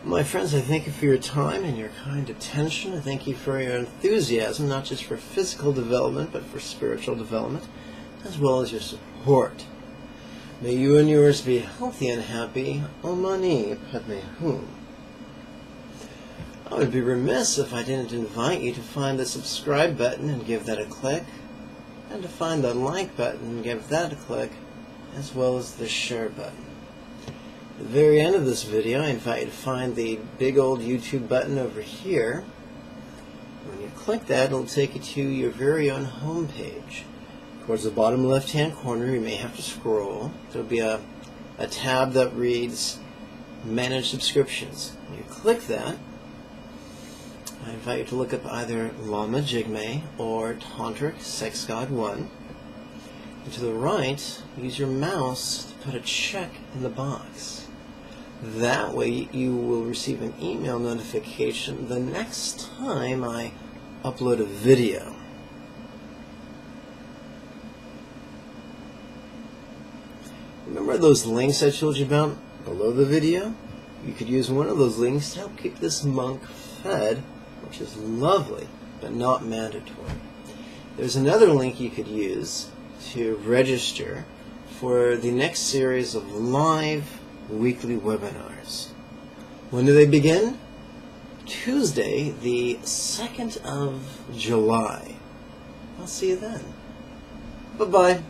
My friends, I thank you for your time and your kind attention. I thank you for your enthusiasm, not just for physical development, but for spiritual development, as well as your support. May you and yours be healthy and happy. Om Mani Padme Hum. I would be remiss if I didn't invite you to find the subscribe button and give that a click, and to find the like button and give that a click, as well as the share button. At the very end of this video, I invite you to find the big old YouTube button over here. When you click that, it'll take you to your very own home page. Towards the bottom left-hand corner, you may have to scroll. There'll be a tab that reads Manage Subscriptions. When you click that, I invite you to look up either Lama Jigme or Tantric Sex God 1. And to the right, use your mouse to put a check in the box. That way you will receive an email notification the next time I upload a video. Remember those links I told you about below the video? You could use one of those links to help keep this monk fed, which is lovely, but not mandatory. There's another link you could use to register for the next series of live weekly webinars. When do they begin? Tuesday, the 2nd of July. I'll see you then. Bye-bye.